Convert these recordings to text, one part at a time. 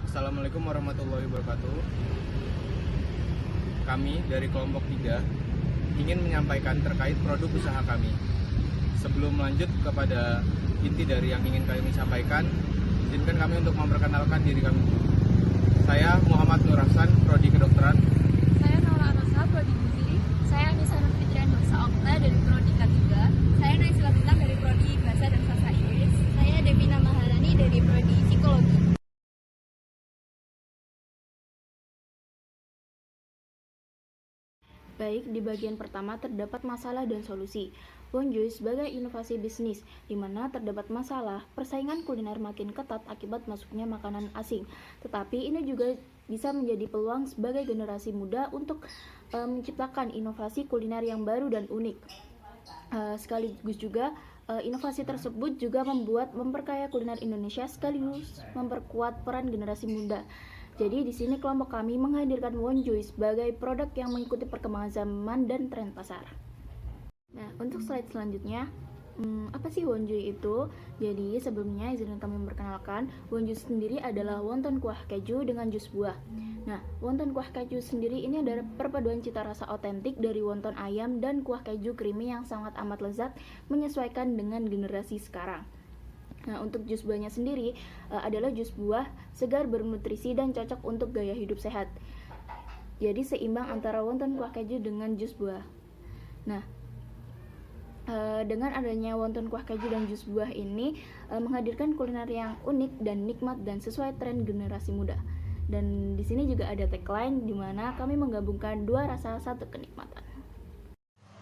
Assalamualaikum warahmatullahi wabarakatuh. Kami dari kelompok 3 ingin menyampaikan terkait produk usaha kami. Sebelum lanjut kepada inti dari yang ingin kami sampaikan, izinkan kami untuk memperkenalkan diri kami. Saya Muhammad Nur Hasan, Prodi Kedokteran. Saya Naura Anosa, Prodi Gizi. Saya Anissa Nurfitrian Dosa Okta dari Prodi K3. Saya Naisila Bintang dari Prodi Bahasa dan Sastra Inggris. Saya Devina Maharani dari Prodi Psikologi. Baik, di bagian pertama terdapat masalah dan solusi. Wonjui sebagai inovasi bisnis, di mana terdapat masalah, persaingan kuliner makin ketat akibat masuknya makanan asing. Tetapi ini juga bisa menjadi peluang sebagai generasi muda untuk menciptakan inovasi kuliner yang baru dan unik. Sekaligus juga inovasi tersebut juga memperkaya kuliner Indonesia sekaligus memperkuat peran generasi muda. Jadi di sini kelompok kami menghadirkan Wonjui sebagai produk yang mengikuti perkembangan zaman dan tren pasar. Nah, untuk slide selanjutnya, apa sih Wonjui itu? Jadi sebelumnya izinkan kami memperkenalkan, Wonjui sendiri adalah wonton kuah keju dengan jus buah. Nah, wonton kuah keju sendiri ini adalah perpaduan cita rasa otentik dari wonton ayam dan kuah keju creamy yang sangat amat lezat menyesuaikan dengan generasi sekarang. Nah, untuk jus buahnya sendiri adalah jus buah segar bernutrisi dan cocok untuk gaya hidup sehat. Jadi seimbang antara wonton kuah keju dengan jus buah. Nah, dengan adanya wonton kuah keju dan jus buah ini menghadirkan kuliner yang unik dan nikmat dan sesuai tren generasi muda. Dan di sini juga ada tagline di mana kami menggabungkan dua rasa satu kenikmatan.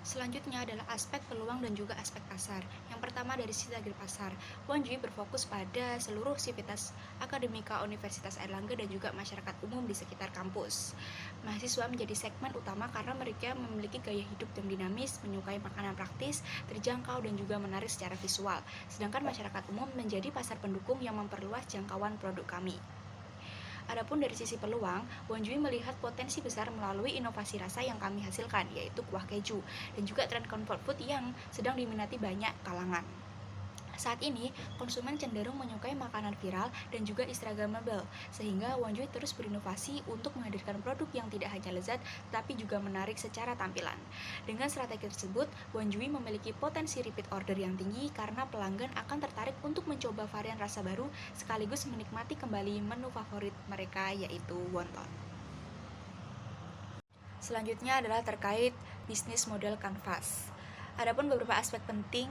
Selanjutnya adalah aspek peluang dan juga aspek pasar. Yang pertama dari sisi target pasar, Wonjui berfokus pada seluruh sivitas akademika Universitas Airlangga dan juga masyarakat umum di sekitar kampus. Mahasiswa menjadi segmen utama karena mereka memiliki gaya hidup yang dinamis, menyukai makanan praktis, terjangkau dan juga menarik secara visual. Sedangkan masyarakat umum menjadi pasar pendukung yang memperluas jangkauan produk kami. Adapun dari sisi peluang, Wonjui melihat potensi besar melalui inovasi rasa yang kami hasilkan, yaitu kuah keju, dan juga tren comfort food yang sedang diminati banyak kalangan. Saat ini, konsumen cenderung menyukai makanan viral dan juga instagramable, sehingga Wonjui terus berinovasi untuk menghadirkan produk yang tidak hanya lezat, tapi juga menarik secara tampilan. Dengan strategi tersebut, Wonjui memiliki potensi repeat order yang tinggi karena pelanggan akan tertarik untuk mencoba varian rasa baru, sekaligus menikmati kembali menu favorit mereka, yaitu wonton. Selanjutnya adalah terkait bisnis model kanvas. Adapun beberapa aspek penting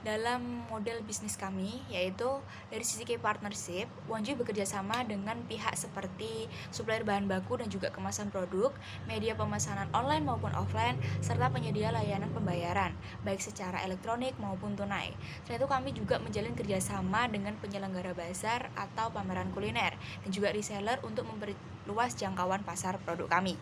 dalam model bisnis kami, yaitu dari sisi key partnership, Wonjui bekerja sama dengan pihak seperti supplier bahan baku dan juga kemasan produk, media pemesanan online maupun offline, serta penyedia layanan pembayaran, baik secara elektronik maupun tunai. Selain itu kami juga menjalin kerjasama dengan penyelenggara bazar atau pameran kuliner, dan juga reseller untuk memperluas jangkauan pasar produk kami.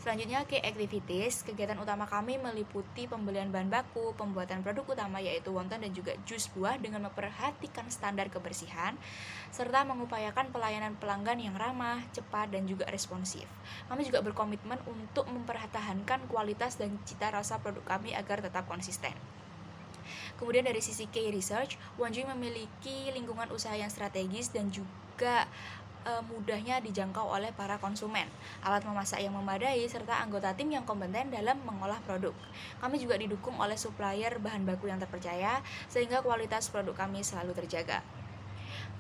Selanjutnya, key activities. Kegiatan utama kami meliputi pembelian bahan baku, pembuatan produk utama yaitu wonton dan juga jus buah dengan memperhatikan standar kebersihan, serta mengupayakan pelayanan pelanggan yang ramah, cepat, dan juga responsif. Kami juga berkomitmen untuk mempertahankan kualitas dan cita rasa produk kami agar tetap konsisten. Kemudian dari sisi key research, Wonjui memiliki lingkungan usaha yang strategis dan juga mudahnya dijangkau oleh para konsumen, alat memasak yang memadai, serta anggota tim yang kompeten dalam mengolah produk. Kami juga didukung oleh supplier bahan baku yang terpercaya, sehingga kualitas produk kami selalu terjaga.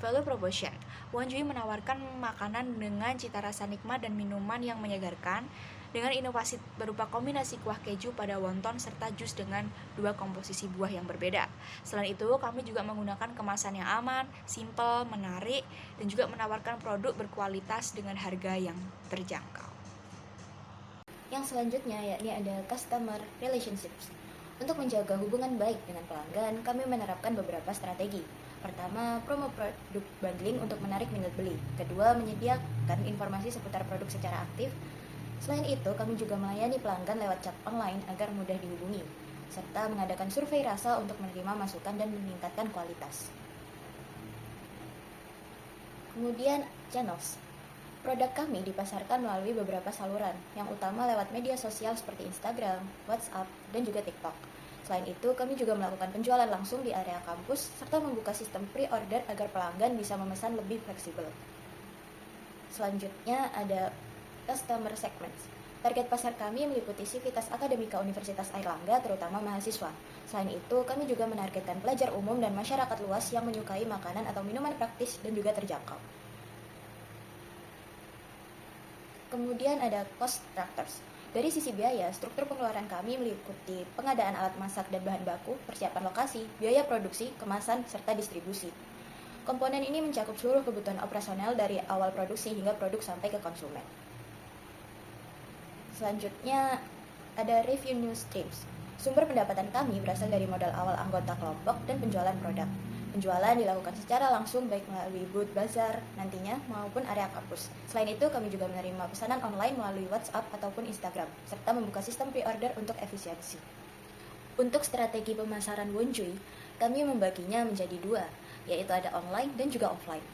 Value proposition, Wonjui menawarkan makanan dengan cita rasa nikmat dan minuman yang menyegarkan, dengan inovasi berupa kombinasi kuah keju pada wonton serta jus dengan dua komposisi buah yang berbeda. Selain itu, kami juga menggunakan kemasan yang aman, simple, menarik, dan juga menawarkan produk berkualitas dengan harga yang terjangkau. Yang selanjutnya yakni ada customer relationships. Untuk menjaga hubungan baik dengan pelanggan, kami menerapkan beberapa strategi. Pertama, promo produk bundling untuk menarik minat beli. Kedua, menyediakan informasi seputar produk secara aktif. Selain itu, kami juga melayani pelanggan lewat chat online agar mudah dihubungi, serta mengadakan survei rasa untuk menerima masukan dan meningkatkan kualitas. Kemudian, channels. Produk kami dipasarkan melalui beberapa saluran, yang utama lewat media sosial seperti Instagram, WhatsApp, dan juga TikTok. Selain itu, kami juga melakukan penjualan langsung di area kampus, serta membuka sistem pre-order agar pelanggan bisa memesan lebih fleksibel. Selanjutnya ada customer segments. Target pasar kami meliputi sivitas akademika Universitas Airlangga, terutama mahasiswa. Selain itu, kami juga menargetkan pelajar umum dan masyarakat luas yang menyukai makanan atau minuman praktis dan juga terjangkau. Kemudian ada cost structures. Dari sisi biaya, struktur pengeluaran kami meliputi pengadaan alat masak dan bahan baku, persiapan lokasi, biaya produksi, kemasan, serta distribusi. Komponen ini mencakup seluruh kebutuhan operasional dari awal produksi hingga produk sampai ke konsumen. Selanjutnya ada revenue streams. Sumber pendapatan kami berasal dari modal awal anggota kelompok dan penjualan produk. Penjualan dilakukan secara langsung baik melalui booth bazar nantinya maupun area kampus. Selain itu, kami juga menerima pesanan online melalui WhatsApp ataupun Instagram, serta membuka sistem pre-order untuk efisiensi. Untuk strategi pemasaran Wonjuy, kami membaginya menjadi dua, yaitu ada online dan juga offline.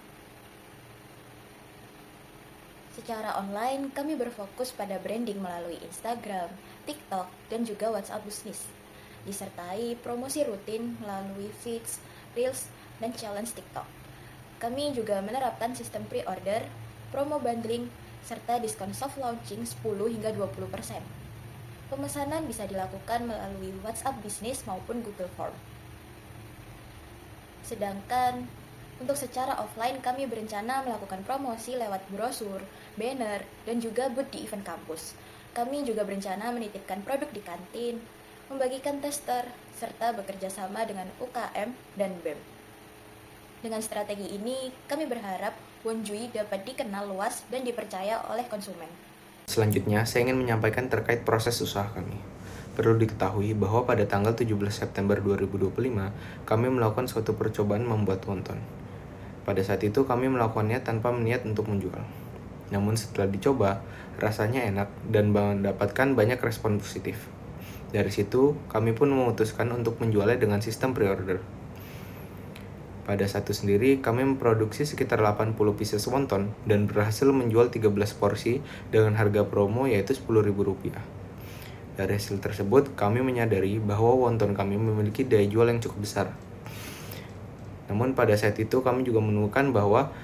Secara online, kami berfokus pada branding melalui Instagram, TikTok, dan juga WhatsApp bisnis, disertai promosi rutin melalui feeds, Reels, dan challenge TikTok. Kami juga menerapkan sistem pre-order, promo bundling, serta diskon soft launching 10 hingga 20%. Pemesanan bisa dilakukan melalui WhatsApp bisnis maupun Google Form. Sedangkan untuk secara offline, kami berencana melakukan promosi lewat brosur, banner, dan juga booth di event kampus. Kami juga berencana menitipkan produk di kantin, membagikan tester, serta bekerja sama dengan UKM dan BEM. Dengan strategi ini, kami berharap Wonjuy dapat dikenal luas dan dipercaya oleh konsumen. Selanjutnya, saya ingin menyampaikan terkait proses usaha kami. Perlu diketahui bahwa pada tanggal 17 September 2025, kami melakukan suatu percobaan membuat wonton. Pada saat itu kami melakukannya tanpa niat untuk menjual. Namun setelah dicoba, rasanya enak dan mendapatkan banyak respon positif. Dari situ, kami pun memutuskan untuk menjualnya dengan sistem pre-order. Pada saat itu sendiri, kami memproduksi sekitar 80 pieces wonton dan berhasil menjual 13 porsi dengan harga promo yaitu Rp10.000. Dari hasil tersebut, kami menyadari bahwa wonton kami memiliki daya jual yang cukup besar. Namun pada saat itu kami juga menemukan bahwa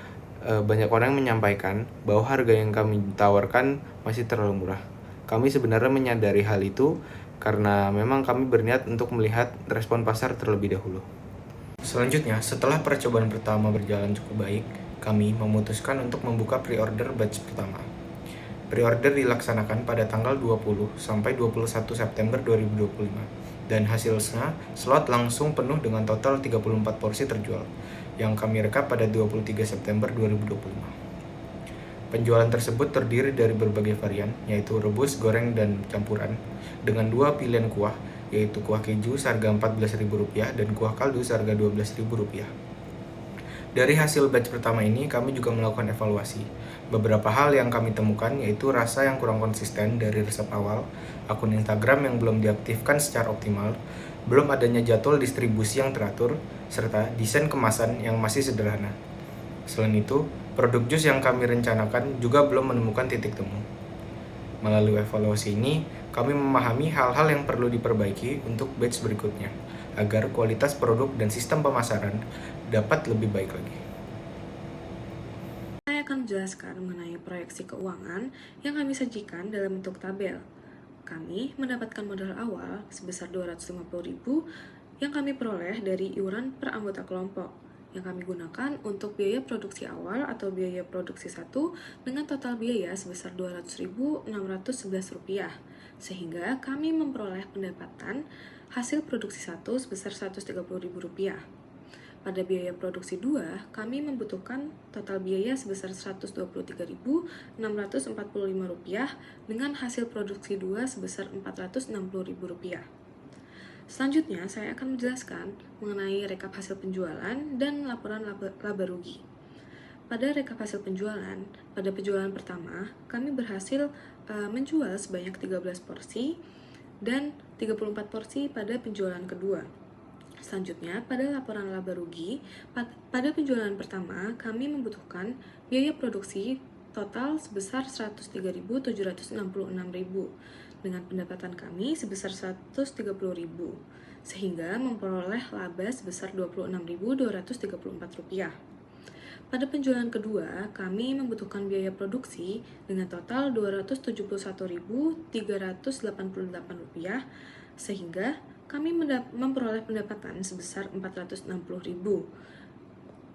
banyak orang yang menyampaikan bahwa harga yang kami tawarkan masih terlalu murah. Kami sebenarnya menyadari hal itu karena memang kami berniat untuk melihat respon pasar terlebih dahulu. Selanjutnya, setelah percobaan pertama berjalan cukup baik, kami memutuskan untuk membuka pre-order batch pertama. Pre-order dilaksanakan pada tanggal 20 sampai 21 September 2025. Dan hasilnya, slot langsung penuh dengan total 34 porsi terjual, yang kami rekap pada 23 September 2025. Penjualan tersebut terdiri dari berbagai varian, yaitu rebus, goreng, dan campuran, dengan dua pilihan kuah, yaitu kuah keju seharga Rp14.000 dan kuah kaldu seharga Rp12.000. Dari hasil batch pertama ini, kami juga melakukan evaluasi. Beberapa hal yang kami temukan yaitu rasa yang kurang konsisten dari resep awal, akun Instagram yang belum diaktifkan secara optimal, belum adanya jadwal distribusi yang teratur, serta desain kemasan yang masih sederhana. Selain itu, produk jus yang kami rencanakan juga belum menemukan titik temu. Melalui evaluasi ini, kami memahami hal-hal yang perlu diperbaiki untuk batch berikutnya, agar kualitas produk dan sistem pemasaran dapat lebih baik lagi. Saya akan menjelaskan mengenai proyeksi keuangan yang kami sajikan dalam bentuk tabel. Kami mendapatkan modal awal sebesar Rp250.000 yang kami peroleh dari iuran per anggota kelompok, yang kami gunakan untuk biaya produksi awal atau biaya produksi 1 dengan total biaya sebesar Rp200.611, sehingga kami memperoleh pendapatan hasil produksi 1 sebesar Rp130.000. Pada biaya produksi 2, kami membutuhkan total biaya sebesar Rp123.645 dengan hasil produksi 2 sebesar Rp460.000. Selanjutnya, saya akan menjelaskan mengenai rekap hasil penjualan dan laporan laba rugi. Pada rekap hasil penjualan, pada penjualan pertama, kami berhasil menjual sebanyak 13 porsi dan 34 porsi pada penjualan kedua. Selanjutnya, pada laporan laba rugi, pada penjualan pertama, kami membutuhkan biaya produksi total sebesar Rp103.766.000 dengan pendapatan kami sebesar Rp130.000, sehingga memperoleh laba sebesar Rp26.234. Pada penjualan kedua, kami membutuhkan biaya produksi dengan total Rp271.388, sehingga kami memperoleh pendapatan sebesar Rp460.000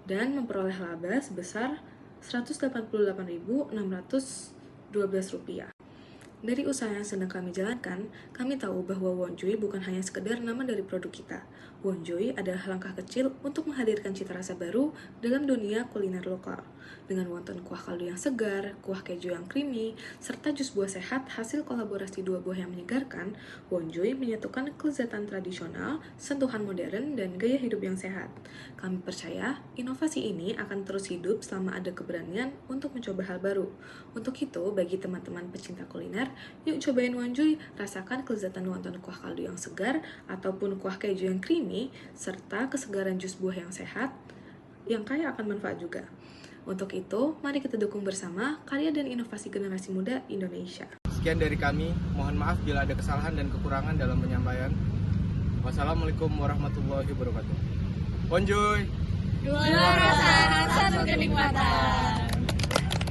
dan memperoleh laba sebesar Rp188.612. Dari usaha yang sedang kami jalankan, kami tahu bahwa Wonjoy bukan hanya sekedar nama dari produk kita. Wonjoy adalah langkah kecil untuk menghadirkan cita rasa baru dalam dunia kuliner lokal. Dengan wonton kuah kaldu yang segar, kuah keju yang creamy, serta jus buah sehat hasil kolaborasi dua buah yang menyegarkan, Wonjoy menyatukan kelezatan tradisional, sentuhan modern, dan gaya hidup yang sehat. Kami percaya inovasi ini akan terus hidup selama ada keberanian untuk mencoba hal baru. Untuk itu, bagi teman-teman pecinta kuliner, yuk cobain Wonjoy, rasakan kelezatan wonton kuah kaldu yang segar ataupun kuah keju yang creamy, serta kesegaran jus buah yang sehat yang kaya akan manfaat juga. Untuk itu, mari kita dukung bersama karya dan inovasi generasi muda Indonesia. Sekian dari kami, mohon maaf bila ada kesalahan dan kekurangan dalam penyampaian. Wassalamualaikum warahmatullahi wabarakatuh. Wonjoy! Dua rasa, satu kenikmatan.